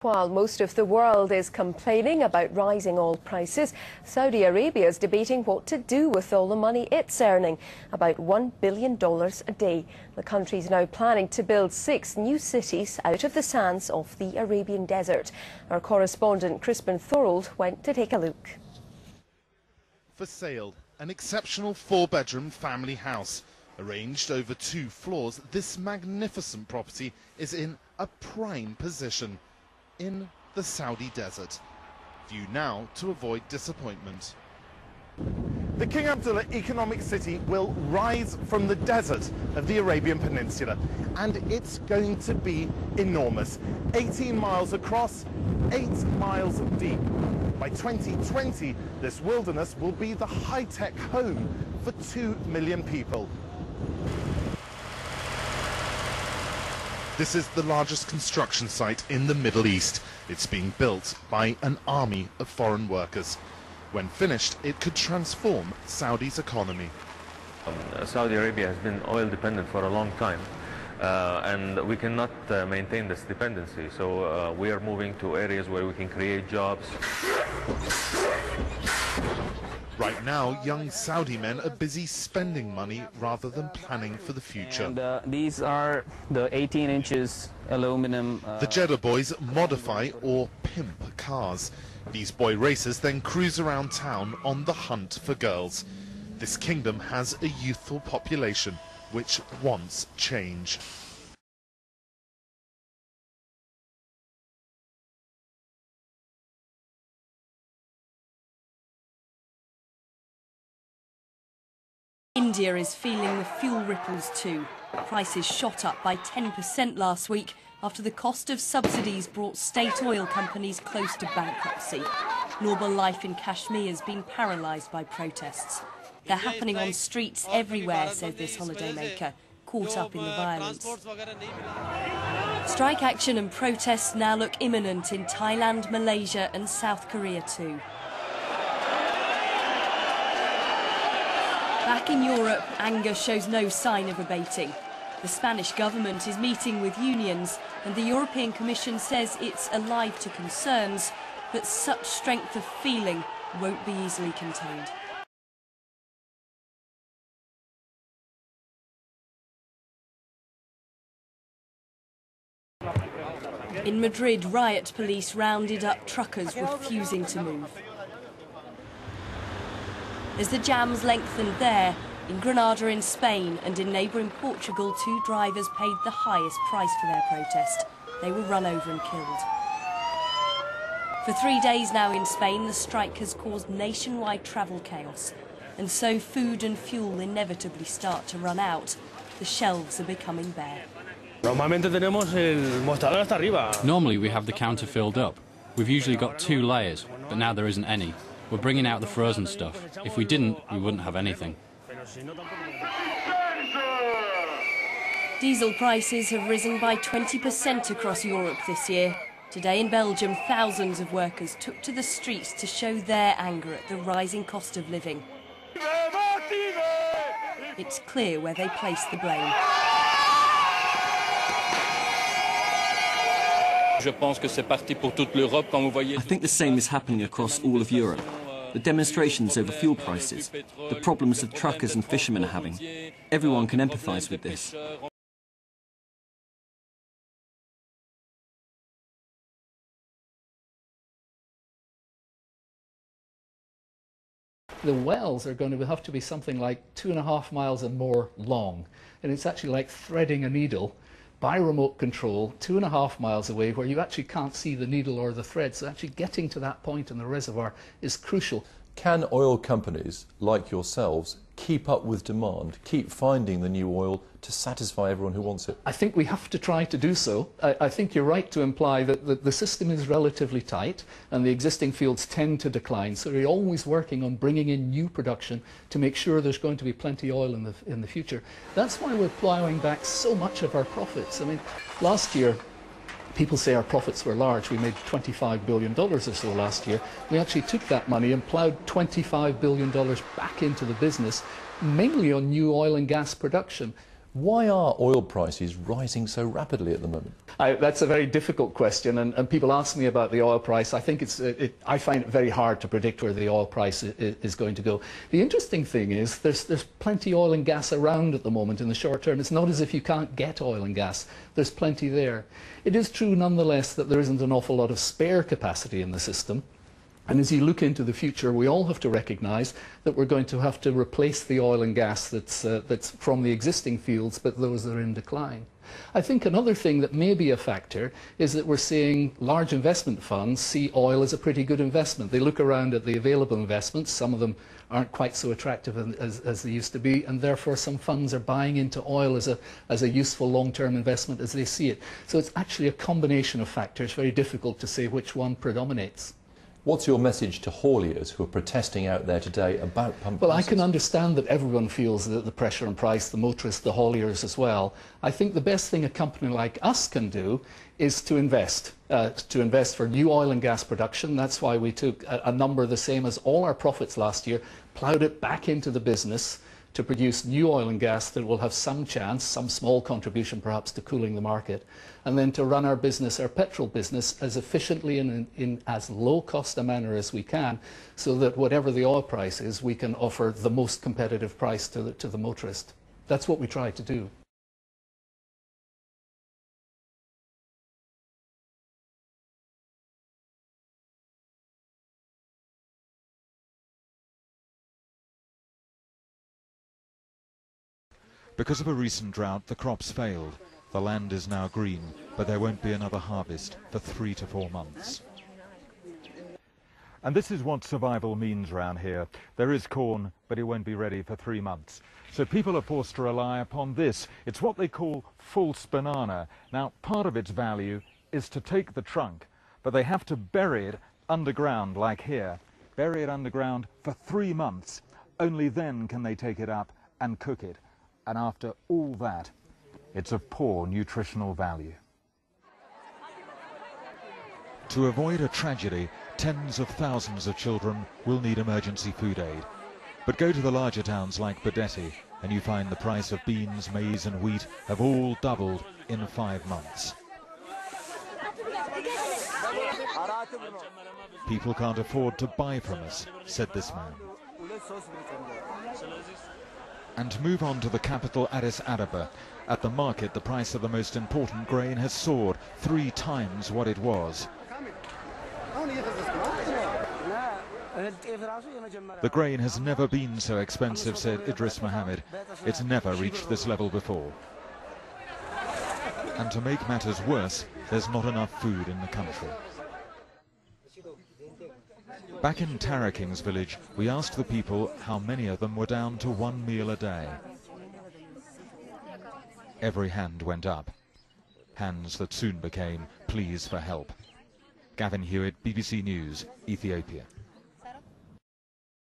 While most of the world is complaining about rising oil prices, Saudi Arabia is debating what to do with all the money it's earning, about $1 billion a day. The country is now planning to build 6 new cities out of the sands of the Arabian desert. Our correspondent Crispin Thorold went to take a look. For sale, an exceptional 4-bedroom family house. Arranged over 2 floors, this magnificent property is in a prime position in the Saudi desert. View now to avoid disappointment. The King Abdullah economic city will rise from the desert of the Arabian Peninsula, and it's going to be enormous. 18 miles across, 8 miles deep. By 2020, this wilderness will be the high-tech home for 2 million people. This is the largest construction site in the Middle East. It's being built by an army of foreign workers. When finished, it could transform Saudi's economy. Saudi Arabia has been oil dependent for a long time, and we cannot maintain this dependency. So we are moving to areas where we can create jobs. Right now, young Saudi men are busy spending money rather than planning for the future. And, these are the 18 inches aluminum. The Jeddah boys modify or pimp cars. These boy racers then cruise around town on the hunt for girls. This kingdom has a youthful population which wants change. India is feeling the fuel ripples too. Prices shot up by 10% last week after the cost of subsidies brought state oil companies close to bankruptcy. Normal life in Kashmir has been paralysed by protests. They're happening on streets everywhere, says this holidaymaker, caught up in the violence. Strike action and protests now look imminent in Thailand, Malaysia and South Korea too. Back in Europe, anger shows no sign of abating. The Spanish government is meeting with unions, and the European Commission says it's alive to concerns, but such strength of feeling won't be easily contained. In Madrid, riot police rounded up truckers refusing to move. As the jams lengthened there, in Granada in Spain and in neighbouring Portugal, 2 drivers paid the highest price for their protest. They were run over and killed. For 3 days now in Spain, the strike has caused nationwide travel chaos. And so food and fuel inevitably start to run out. The shelves are becoming bare. Normally we have the counter filled up. We've usually got 2 layers, but now there isn't any. We're bringing out the frozen stuff. If we didn't, we wouldn't have anything. Diesel prices have risen by 20% across Europe this year. Today in Belgium, thousands of workers took to the streets to show their anger at the rising cost of living. It's clear where they place the blame. I think the same is happening across all of Europe. The demonstrations over fuel prices, the problems that truckers and fishermen are having. Everyone can empathise with this. The wells are going to have to be something like 2.5 miles and more long. And it's actually like threading a needle by remote control 2.5 miles away where you actually can't see the needle or the thread. So actually getting to that point in the reservoir is crucial. Can oil companies like yourselves keep up with demand, keep finding the new oil to satisfy everyone who wants it? I think we have to try to do so. I think you're right to imply that the system is relatively tight and the existing fields tend to decline. So we're always working on bringing in new production to make sure there's going to be plenty of oil in the future. That's why we're ploughing back so much of our profits. I mean, last year, people say our profits were large. We made $25 billion or so last year. We actually took that money and ploughed $25 billion back into the business, mainly on new oil and gas production. Why are oil prices rising so rapidly at the moment? That's a very difficult question, and people ask me about the oil price. I think I find it very hard to predict where the oil price is going to go. The interesting thing is there's plenty oil and gas around at the moment in the short term. It's not as if you can't get oil and gas. There's plenty there. It is true, nonetheless, that there isn't an awful lot of spare capacity in the system. And as you look into the future, we all have to recognise that we're going to have to replace the oil and gas that's from the existing fields, but those that are in decline. I think another thing that may be a factor is that we're seeing large investment funds see oil as a pretty good investment. They look around at the available investments. Some of them aren't quite so attractive as they used to be, and therefore some funds are buying into oil as a useful long-term investment as they see it. So it's actually a combination of factors. Very difficult to say which one predominates. What's your message to hauliers who are protesting out there today about pump prices? Well, I can understand that everyone feels the pressure on price, the motorists, the hauliers as well. I think the best thing a company like us can do is to invest for new oil and gas production. That's why we took a number the same as all our profits last year, ploughed it back into the business to produce new oil and gas that will have some chance, some small contribution perhaps to cooling the market, and then to run our business, our petrol business, as efficiently and in as low cost a manner as we can, so that whatever the oil price is, we can offer the most competitive price to the motorist. That's what we try to do. Because of a recent drought, the crops failed. The land is now green, but there won't be another harvest for 3 to 4 months. And this is what survival means around here. There is corn, but it won't be ready for 3 months. So people are forced to rely upon this. It's what they call false banana. Now, part of its value is to take the trunk, but they have to bury it underground, like here. Bury it underground for 3 months. Only then can they take it up and cook it. And after all that, it's of poor nutritional value. To avoid a tragedy, tens of thousands of children will need emergency food aid. But go to the larger towns like Badetti and you find the price of beans, maize and wheat have all doubled in 5 months. People can't afford to buy from us, said this man. And to move on to the capital Addis Ababa. At the market, the price of the most important grain has soared 3 times what it was. The grain has never been so expensive, said Idris Mohammed. It's never reached this level before. And to make matters worse, there's not enough food in the country. Back in Tara King's village, we asked the people how many of them were down to 1 meal a day. Every hand went up. Hands that soon became pleas for help. Gavin Hewitt, BBC News, Ethiopia.